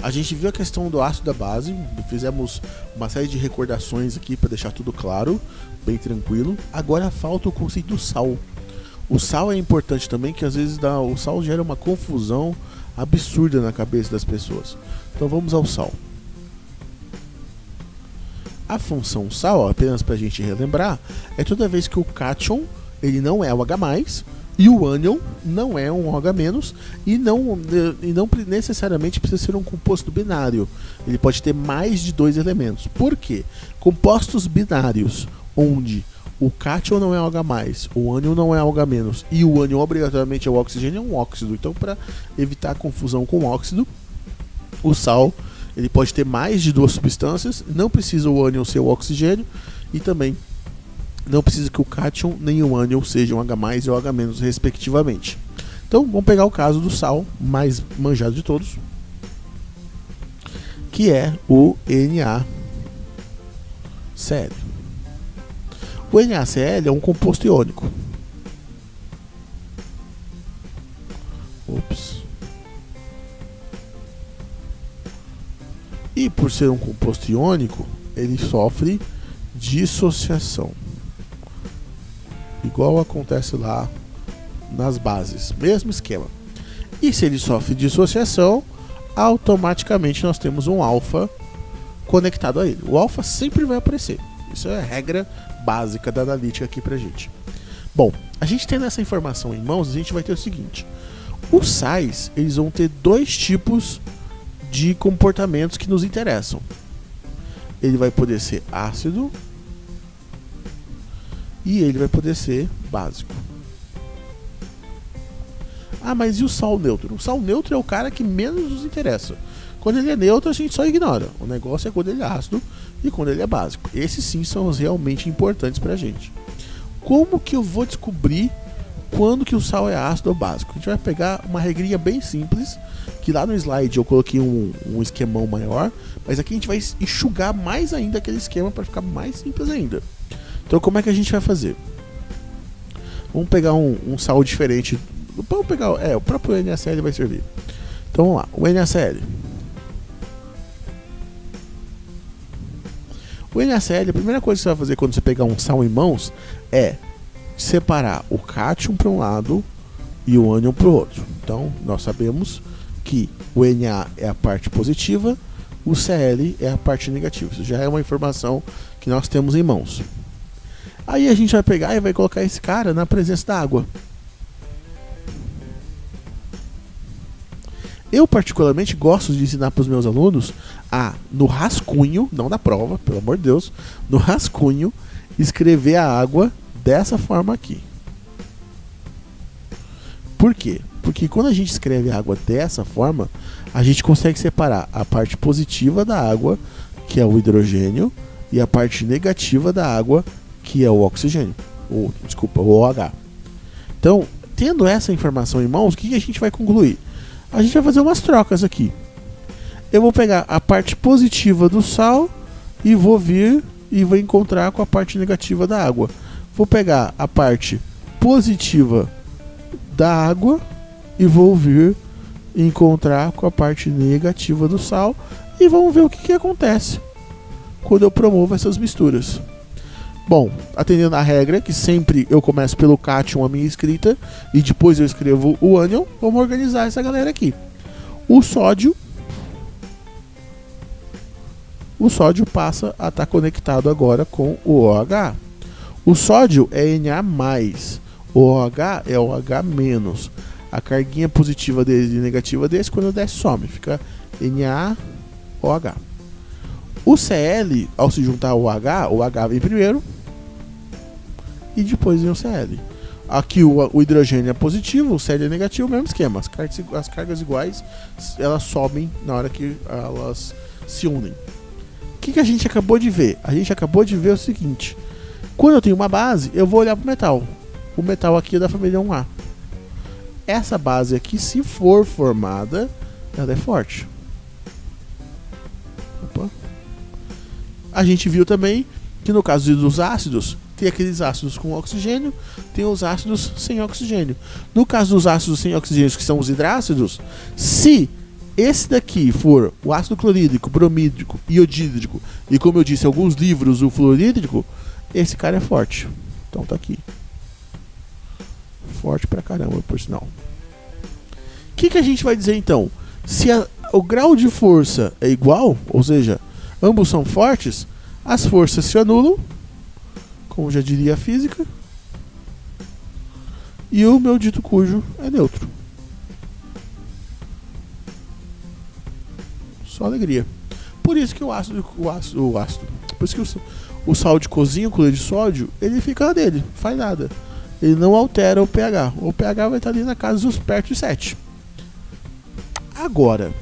A gente viu a questão do ácido da base, fizemos uma série de recordações aqui para deixar tudo claro, bem tranquilo. Agora falta o conceito do sal. O sal é importante também, que às vezes o sal gera uma confusão absurda na cabeça das pessoas. Então vamos ao sal. A função sal, apenas para a gente relembrar, é toda vez que o cátion ele não é o H+, e o ânion não é um OH-, e não necessariamente precisa ser um composto binário. Ele pode ter mais de 2 elementos. Por quê? Compostos binários, onde o cátion não é OH+, o ânion não é OH-, e o ânion obrigatoriamente é o oxigênio, é um óxido. Então, para evitar a confusão com o óxido, o sal ele pode ter mais de 2 substâncias, não precisa o ânion ser o oxigênio, e também não precisa que o cátion nem o ânion sejam H+, e OH-, respectivamente. Então, vamos pegar o caso do sal mais manjado de todos, que é o NaCl. O NaCl é um composto iônico. E por ser um composto iônico, ele sofre dissociação. Igual acontece lá nas bases, mesmo esquema. E se ele sofre dissociação, automaticamente nós temos um alfa conectado a ele. O alfa sempre vai aparecer. Isso é a regra básica da analítica aqui pra gente. Bom, a gente tendo essa informação em mãos, a gente vai ter o seguinte. Os sais, eles vão ter 2 tipos de comportamentos que nos interessam. Ele vai poder ser ácido e ele vai poder ser básico. Ah, mas e o sal neutro? O sal neutro é o cara que menos nos interessa. Quando ele é neutro, a gente só ignora. O negócio é quando ele é ácido e quando ele é básico. Esses sim são os realmente importantes pra gente. Como que eu vou descobrir quando que o sal é ácido ou básico? A gente vai pegar uma regrinha bem simples, que lá no slide eu coloquei um esquemão maior, mas aqui a gente vai enxugar mais ainda aquele esquema para ficar mais simples ainda. Então como é que a gente vai fazer? Vamos pegar um sal diferente. Vamos pegar, o próprio NaCl vai servir. Então vamos lá, o NaCl. O NaCl, a primeira coisa que você vai fazer quando você pegar um sal em mãos é separar o cátion para um lado e o ânion para o outro. Então nós sabemos que o Na é a parte positiva, o Cl é a parte negativa. Isso já é uma informação que nós temos em mãos. Aí a gente vai pegar e vai colocar esse cara na presença da água. Eu particularmente gosto de ensinar para os meus alunos a, no rascunho, não na prova, pelo amor de Deus, no rascunho, escrever a água dessa forma aqui. Por quê? Porque quando a gente escreve a água dessa forma, a gente consegue separar a parte positiva da água, que é o hidrogênio, e a parte negativa da água, que é o oxigênio. O OH. Então, tendo essa informação em mãos, o que a gente vai concluir? A gente vai fazer umas trocas aqui. Eu vou pegar a parte positiva do sal e vou vir e vou encontrar com a parte negativa da água. Vou pegar a parte positiva da água e vou vir encontrar com a parte negativa do sal e vamos ver o que acontece quando eu promovo essas misturas. Bom, atendendo a regra que sempre eu começo pelo cátion a minha escrita e depois eu escrevo o ânion, vamos organizar essa galera aqui. O sódio passa a estar conectado agora com o OH. O sódio é Na+, o OH é OH-. A carguinha positiva dele e negativa desse, quando eu desce, some, fica NaOH. O Cl, ao se juntar ao H, o H vem primeiro e depois vem o Cl. Aqui o hidrogênio é positivo, o Cl é negativo, mesmo esquema. As cargas iguais, elas sobem na hora que elas se unem. O que a gente acabou de ver? A gente acabou de ver o seguinte. Quando eu tenho uma base, eu vou olhar para o metal. O metal aqui é da família 1A. Essa base aqui, se for formada, ela é forte. Opa. A gente viu também que no caso dos ácidos, tem aqueles ácidos com oxigênio, tem os ácidos sem oxigênio. No caso dos ácidos sem oxigênio, que são os hidrácidos, se esse daqui for o ácido clorídrico, bromídrico, iodídrico e, como eu disse, alguns livros o fluorídrico, esse cara é forte. Então tá aqui. Forte pra caramba, por sinal. O que a gente vai dizer então? Se o grau de força é igual, ou seja, ambos são fortes, as forças se anulam, como já diria a física, e o meu dito cujo é neutro. Só alegria. Por isso que por isso que o sal de cozinha, o cloreto de sódio, ele fica na dele, não faz nada. Ele não altera o pH. O pH vai estar ali na casa dos perto de 7. Agora,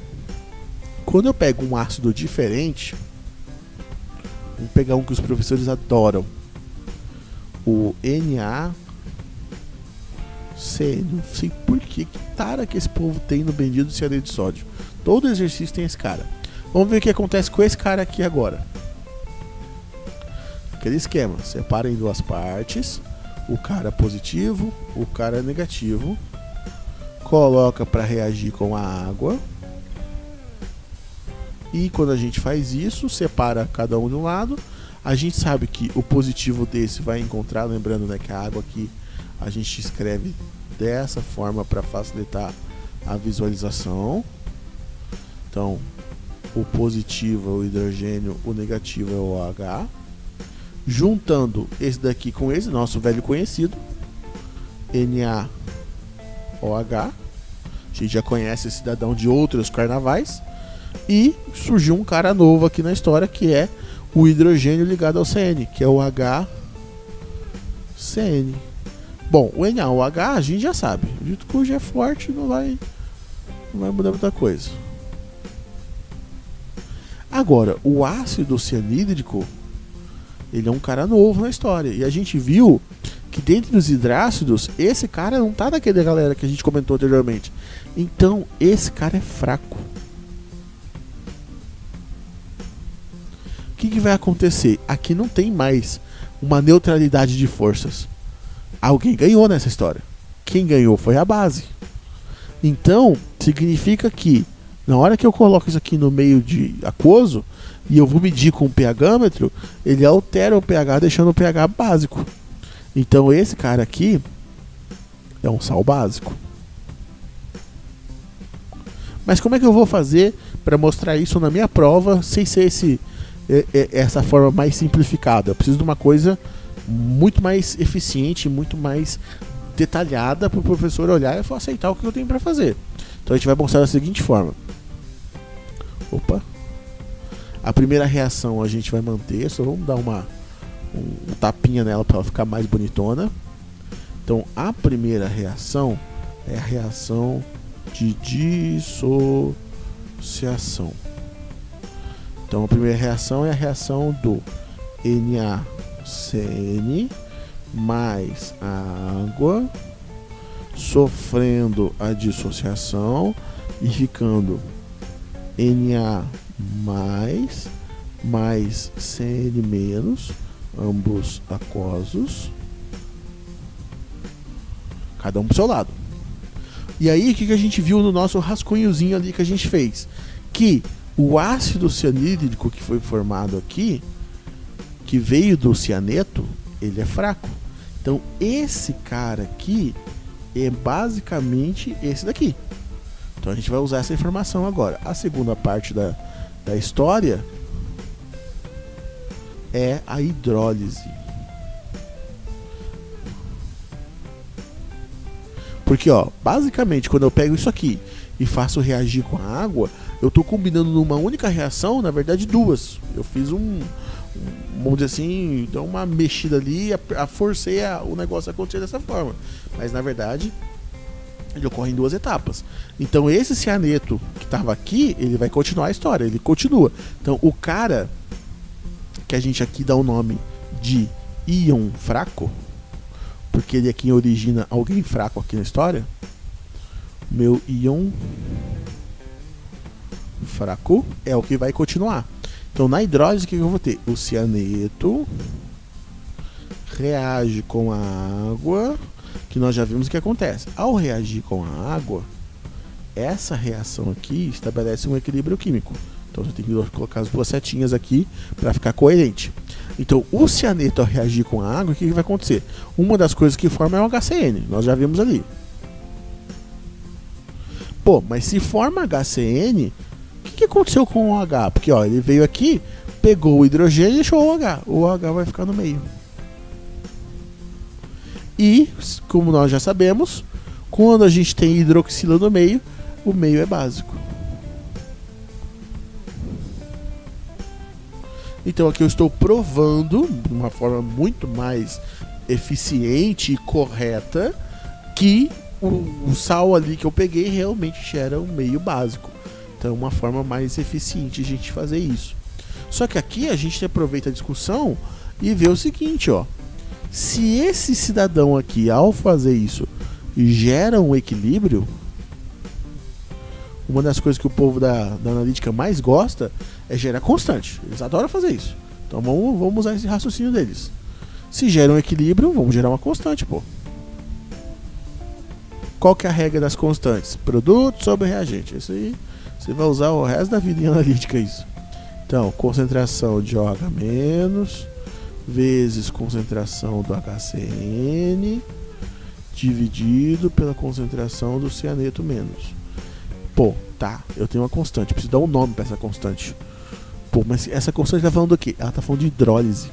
quando eu pego um ácido diferente, vamos pegar um que os professores adoram, o NaCN. Não sei por que tara que esse povo tem no bendito cianeto de sódio. Todo exercício tem esse cara. Vamos ver o que acontece com esse cara aqui agora. Aquele esquema, separa em duas partes, o cara positivo, o cara negativo, coloca para reagir com a água, e quando a gente faz isso, separa cada um de um lado, a gente sabe que o positivo desse vai encontrar, lembrando, né, que a água aqui a gente escreve dessa forma para facilitar a visualização. Então, o positivo é o hidrogênio, o negativo é o OH. Juntando esse daqui com esse, nosso velho conhecido, NaOH. A gente já conhece esse cidadão de outros carnavais. E surgiu um cara novo aqui na história, que é o hidrogênio ligado ao CN, que é o HCN. Bom, o NaOH a gente já sabe. O dito cujo é forte, não vai mudar muita coisa. Agora, o ácido cianídrico, ele é um cara novo na história. E a gente viu que dentre os hidrácidos, esse cara não tá daquela galera que a gente comentou anteriormente. Então, esse cara é fraco. O que vai acontecer? Aqui não tem mais uma neutralidade de forças. Alguém ganhou nessa história. Quem ganhou foi a base. Então, significa que na hora que eu coloco isso aqui no meio de aquoso e eu vou medir com um pHmetro, ele altera o pH deixando o pH básico. Então esse cara aqui é um sal básico. Mas como é que eu vou fazer para mostrar isso na minha prova sem ser essa forma mais simplificada? Eu preciso de uma coisa muito mais eficiente, muito mais detalhada para o professor olhar e aceitar o que eu tenho para fazer. Então a gente vai mostrar da seguinte forma. Opa! A primeira reação a gente vai manter, só vamos dar um tapinha nela para ela ficar mais bonitona. Então a primeira reação é a reação de dissociação. Então a primeira reação é a reação do NaCN mais a água sofrendo a dissociação e ficando Na mais CN menos, ambos aquosos, cada um pro seu lado. E aí o que a gente viu no nosso rascunhozinho ali que a gente fez? Que o ácido cianídrico que foi formado aqui, que veio do cianeto, ele é fraco. Então esse cara aqui é basicamente esse daqui. Então a gente vai usar essa informação agora. A segunda parte da história é a hidrólise. Porque, ó, basicamente quando eu pego isso aqui e faço reagir com a água, eu estou combinando numa única reação, na verdade duas. Eu fiz vamos dizer assim, então uma mexida ali, forcei o negócio a acontecer dessa forma. Mas na verdade ele ocorre em duas etapas. Então esse cianeto que estava aqui, ele vai continuar a história, ele continua. Então o cara que a gente aqui dá o nome de íon fraco, porque ele aqui origina alguém fraco aqui na história, meu íon fraco é o que vai continuar. Então na hidrólise o que eu vou ter? O cianeto reage com a água, que nós já vimos o que acontece. Ao reagir com a água, essa reação aqui estabelece um equilíbrio químico. Então você tem que colocar as duas setinhas aqui para ficar coerente. Então o cianeto, ao reagir com a água, o que vai acontecer? Uma das coisas que forma é o HCN, nós já vimos ali. Pô, mas se forma HCN, o que aconteceu com o H? Porque ó, ele veio aqui, pegou o hidrogênio e deixou o H. O H vai ficar no meio. E, como nós já sabemos, quando a gente tem hidroxila no meio, o meio é básico. Então aqui eu estou provando, de uma forma muito mais eficiente e correta, que o sal ali que eu peguei realmente gera um meio básico. Então é uma forma mais eficiente de a gente fazer isso. Só que aqui a gente aproveita a discussão e vê o seguinte, ó. Se esse cidadão aqui, ao fazer isso, gera um equilíbrio, uma das coisas que o povo da analítica mais gosta é gerar constante. Eles adoram fazer isso. Então vamos usar esse raciocínio deles. Se gera um equilíbrio, vamos gerar uma constante, pô. Qual que é a regra das constantes? Produto sobre reagente. Isso aí você vai usar o resto da vida em analítica, isso. Então, concentração de OH- vezes concentração do HCN dividido pela concentração do cianeto menos. Pô, tá, eu tenho uma constante, preciso dar um nome para essa constante. Pô, mas essa constante tá falando do quê? Ela tá falando de hidrólise.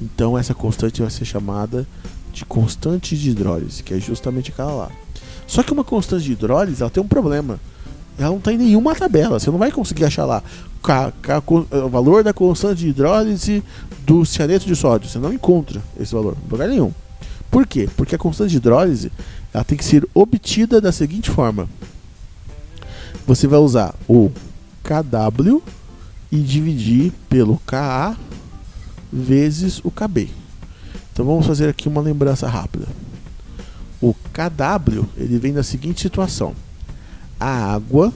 Então essa constante vai ser chamada de constante de hidrólise, que é justamente aquela lá. Só que uma constante de hidrólise, ela tem um problema. Ela não está em nenhuma tabela, você não vai conseguir achar lá o valor da constante de hidrólise do cianeto de sódio. Você não encontra esse valor em lugar nenhum. Por quê? Porque a constante de hidrólise ela tem que ser obtida da seguinte forma. Você vai usar o Kw e dividir pelo Ka vezes o Kb. Então vamos fazer aqui uma lembrança rápida. O Kw ele vem da seguinte situação. A água,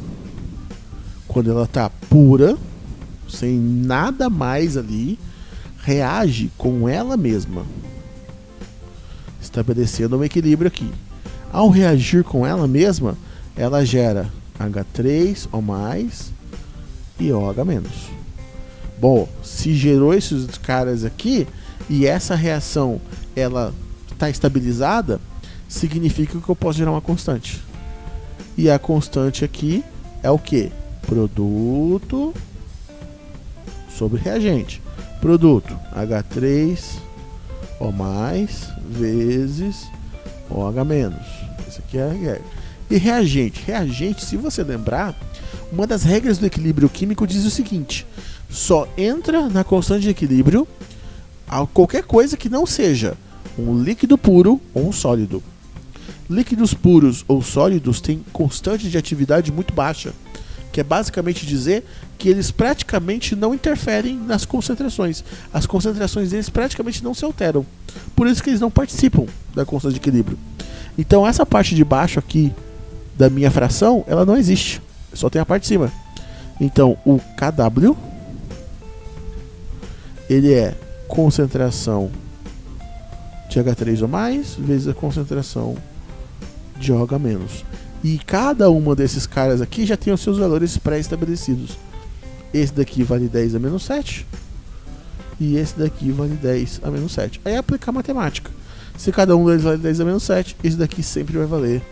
quando ela está pura, sem nada mais ali, reage com ela mesma, estabelecendo um equilíbrio aqui. Ao reagir com ela mesma, ela gera H3O+, e OH-. Bom, se gerou esses caras aqui e essa reação ela está estabilizada, significa que eu posso gerar uma constante. E a constante aqui é o que? Produto sobre reagente. Produto H3O+ vezes OH-. Esse aqui é a regra. E reagente? Reagente, se você lembrar, uma das regras do equilíbrio químico diz o seguinte: só entra na constante de equilíbrio qualquer coisa que não seja um líquido puro ou um sólido. Líquidos puros ou sólidos têm constante de atividade muito baixa, que é basicamente dizer que eles praticamente não interferem nas concentrações. As concentrações deles praticamente não se alteram. Por isso que eles não participam da constante de equilíbrio. Então essa parte de baixo aqui da minha fração, ela não existe. Só tem a parte de cima. Então o Kw ele é concentração de H3O+ vezes a concentração de OH-. E cada uma desses caras aqui já tem os seus valores pré-estabelecidos. Esse daqui vale 10 a menos 7 e esse daqui vale 10 a menos 7. Aí é aplicar matemática. Se cada um deles vale 10 a menos 7, esse daqui sempre vai valer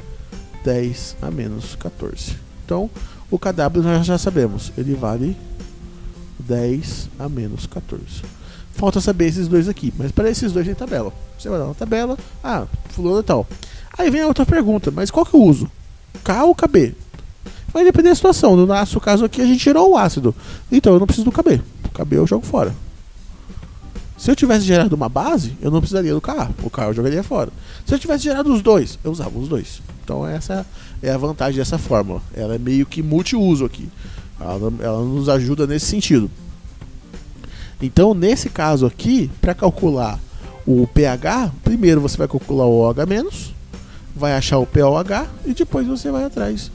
10 a menos 14. Então o Kw nós já sabemos, ele vale 10 a menos 14. Falta saber esses dois aqui, mas para esses dois tem tabela. Você vai dar uma tabela, fulano e tal. Aí vem a outra pergunta, mas qual que eu uso? K ou Kb? Vai depender da situação. No nosso caso aqui a gente gerou o ácido, então eu não preciso do Kb. O Kb eu jogo fora. Se eu tivesse gerado uma base, eu não precisaria do Ka. O Ka eu jogaria fora. Se eu tivesse gerado os dois, eu usava os dois. Então essa é a vantagem dessa fórmula. Ela é meio que multiuso aqui. Ela nos ajuda nesse sentido. Então nesse caso aqui, para calcular o pH, primeiro você vai calcular o OH-, vai achar o pOH e depois você vai atrás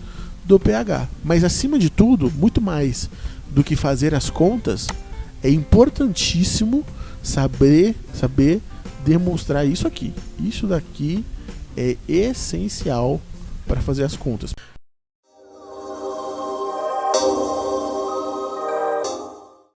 do pH. Mas acima de tudo, muito mais do que fazer as contas, é importantíssimo saber demonstrar isso aqui. Isso daqui é essencial para fazer as contas.